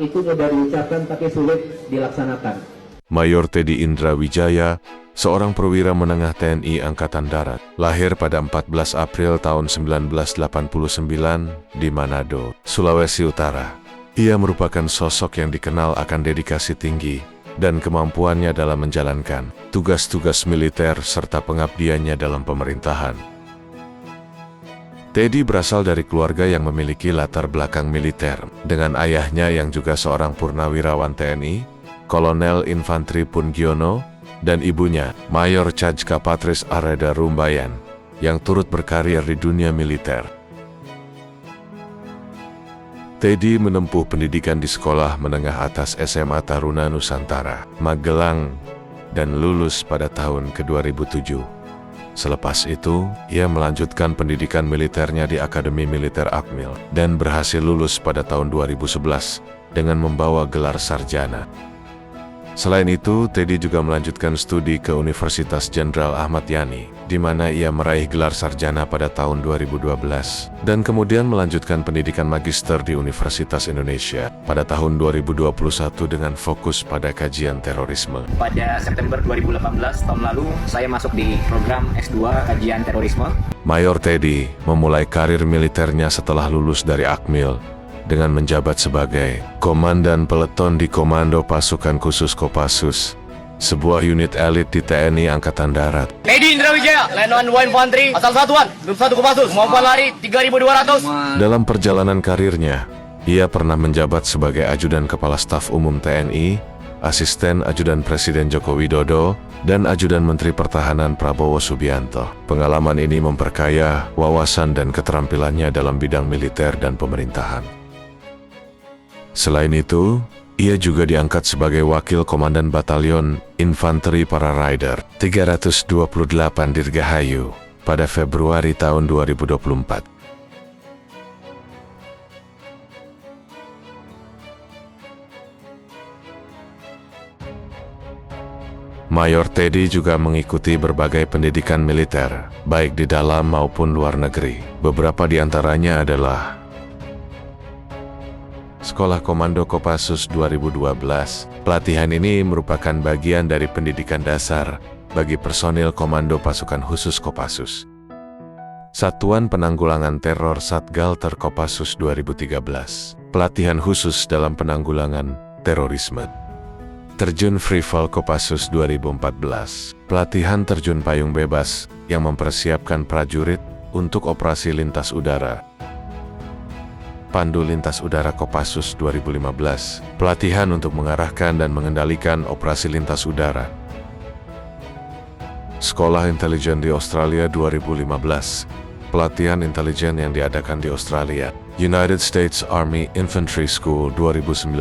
itu mudah diucapkan tapi sulit dilaksanakan. Mayor Teddy Indra Wijaya, seorang perwira menengah TNI Angkatan Darat, lahir pada 14 April tahun 1989 di Manado, Sulawesi Utara. Ia merupakan sosok yang dikenal akan dedikasi tinggi dan kemampuannya dalam menjalankan tugas-tugas militer serta pengabdiannya dalam pemerintahan. Teddy berasal dari keluarga yang memiliki latar belakang militer, dengan ayahnya yang juga seorang purnawirawan TNI, Kolonel Infantri Pungiono, dan ibunya, Mayor Cajka Patris Areda Rumbayan, yang turut berkarir di dunia militer. Teddy menempuh pendidikan di Sekolah Menengah Atas SMA Taruna Nusantara, Magelang, dan lulus pada tahun ke-2007. Selepas itu, ia melanjutkan pendidikan militernya di Akademi Militer Akmil dan berhasil lulus pada tahun 2011 dengan membawa gelar sarjana. Selain itu, Teddy juga melanjutkan studi ke Universitas Jenderal Ahmad Yani, di mana ia meraih gelar sarjana pada tahun 2012, dan kemudian melanjutkan pendidikan magister di Universitas Indonesia pada tahun 2021 dengan fokus pada kajian terorisme. Pada September 2018 tahun lalu, saya masuk di program S2 Kajian Terorisme. Mayor Teddy memulai karir militernya setelah lulus dari Akmil, dengan menjabat sebagai Komandan Peleton di Komando Pasukan Khusus Kopassus, sebuah unit elit di TNI Angkatan Darat. Teddy Indra Wijaya, Letnan 2 Infantri, asal satuan, grup 1 Kopassus, kemampuan lari 3.200. Dalam perjalanan karirnya, ia pernah menjabat sebagai Ajudan Kepala Staf Umum TNI, Asisten Ajudan Presiden Joko Widodo, dan Ajudan Menteri Pertahanan Prabowo Subianto. Pengalaman ini memperkaya wawasan dan keterampilannya dalam bidang militer dan pemerintahan. Selain itu, ia juga diangkat sebagai Wakil Komandan Batalion Infanteri Para Rider 328 Dirgahayu pada Februari tahun 2024. Mayor Teddy juga mengikuti berbagai pendidikan militer, baik di dalam maupun luar negeri. Beberapa di antaranya adalah Sekolah Komando Kopassus 2012. Pelatihan ini merupakan bagian dari pendidikan dasar bagi personil Komando Pasukan Khusus Kopassus. Satuan Penanggulangan Teror Satgalter Kopassus 2013. Pelatihan khusus dalam penanggulangan terorisme. Terjun Free Fall Kopassus 2014. Pelatihan terjun payung bebas yang mempersiapkan prajurit untuk operasi lintas udara. Pandu Lintas Udara Kopassus 2015, pelatihan untuk mengarahkan dan mengendalikan operasi lintas udara. Sekolah Intelijen di Australia 2015, pelatihan intelijen yang diadakan di Australia. United States Army Infantry School 2019,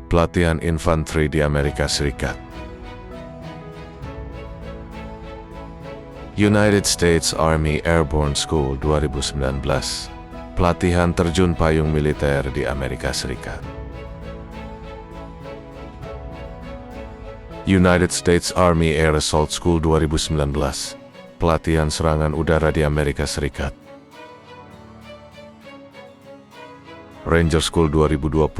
pelatihan infanteri di Amerika Serikat. United States Army Airborne School 2019, pelatihan terjun payung militer di Amerika Serikat. United States Army Air Assault School 2019, pelatihan serangan udara di Amerika Serikat. Ranger School 2020,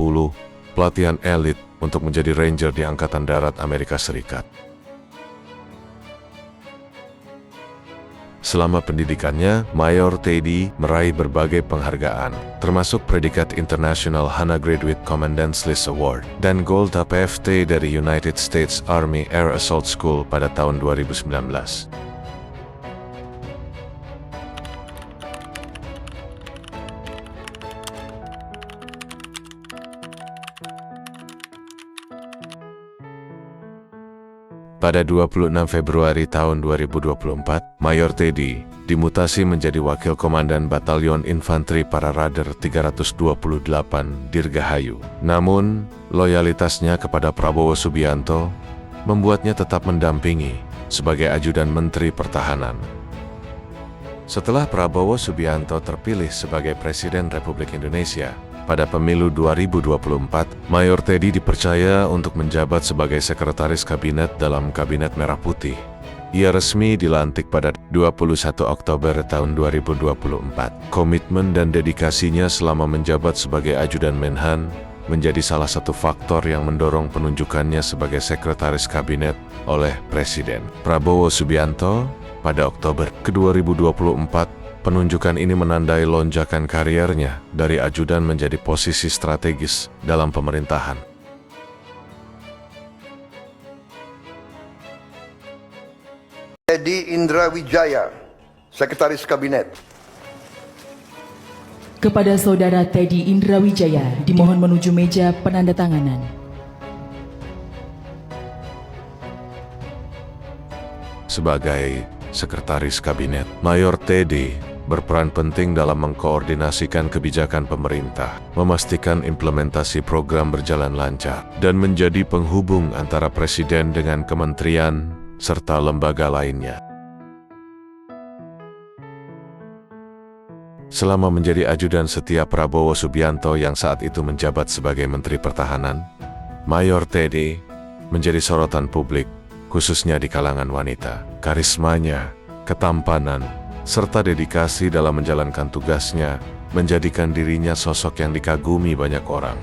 pelatihan elit untuk menjadi Ranger di Angkatan Darat Amerika Serikat. Selama pendidikannya, Mayor Teddy meraih berbagai penghargaan, termasuk predikat International HANA Graduate Commandant's List Award dan Gold APFT dari United States Army Air Assault School pada tahun 2019. Pada 26 Februari tahun 2024, Mayor Teddy dimutasi menjadi Wakil Komandan Batalion Infanteri Para Rider 328 Dirgahayu. Namun, loyalitasnya kepada Prabowo Subianto membuatnya tetap mendampingi sebagai Ajudan Menteri Pertahanan. Setelah Prabowo Subianto terpilih sebagai Presiden Republik Indonesia, pada pemilu 2024, Mayor Teddy dipercaya untuk menjabat sebagai Sekretaris Kabinet dalam Kabinet Merah Putih. Ia resmi dilantik pada 21 Oktober tahun 2024. Komitmen dan dedikasinya selama menjabat sebagai Ajudan Menhan menjadi salah satu faktor yang mendorong penunjukannya sebagai sekretaris kabinet oleh Presiden Prabowo Subianto pada Oktober 2024. Penunjukan ini menandai lonjakan kariernya dari ajudan menjadi posisi strategis dalam pemerintahan. Teddy Indrawijaya, Sekretaris Kabinet. Kepada Saudara Teddy Indrawijaya dimohon menuju meja penandatanganan. Sebagai Sekretaris Kabinet, Mayor Teddy berperan penting dalam mengkoordinasikan kebijakan pemerintah, memastikan implementasi program berjalan lancar, dan menjadi penghubung antara Presiden dengan kementerian serta lembaga lainnya. Selama menjadi ajudan setia Prabowo Subianto yang saat itu menjabat sebagai Menteri Pertahanan, Mayor Teddy menjadi sorotan publik, khususnya di kalangan wanita. Karismanya, ketampanan, serta dedikasi dalam menjalankan tugasnya menjadikan dirinya sosok yang dikagumi banyak orang.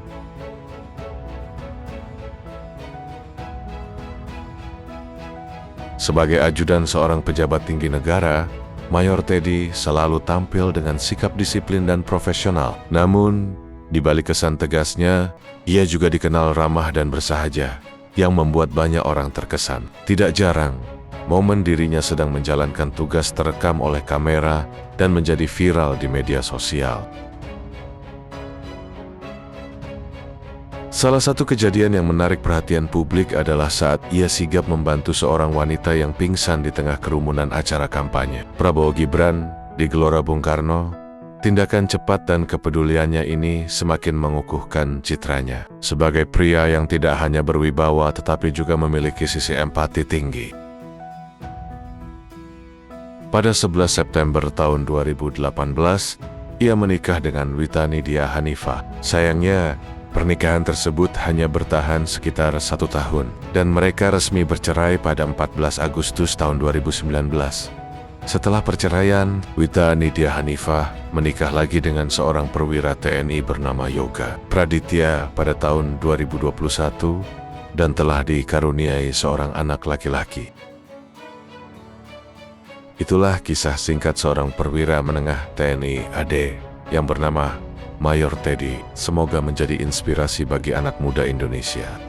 Sebagai ajudan seorang pejabat tinggi negara, Mayor Teddy selalu tampil dengan sikap disiplin dan profesional. Namun, di balik kesan tegasnya, ia juga dikenal ramah dan bersahaja, yang membuat banyak orang terkesan. Tidak jarang, momen dirinya sedang menjalankan tugas terekam oleh kamera dan menjadi viral di media sosial. Salah satu kejadian yang menarik perhatian publik adalah saat ia sigap membantu seorang wanita yang pingsan di tengah kerumunan acara kampanye Prabowo Gibran di Gelora Bung Karno. Tindakan cepat dan kepeduliannya ini semakin mengukuhkan citranya sebagai pria yang tidak hanya berwibawa tetapi juga memiliki sisi empati tinggi. Pada 11 September tahun 2018, ia menikah dengan Wita Nidia Hanifah. Sayangnya, pernikahan tersebut hanya bertahan sekitar 1 tahun, dan mereka resmi bercerai pada 14 Agustus tahun 2019. Setelah perceraian, Wita Nidia Hanifah menikah lagi dengan seorang perwira TNI bernama Yoga Praditya pada tahun 2021 dan telah dikaruniai seorang anak laki-laki. Itulah kisah singkat seorang perwira menengah TNI AD yang bernama Mayor Teddy. Semoga menjadi inspirasi bagi anak muda Indonesia.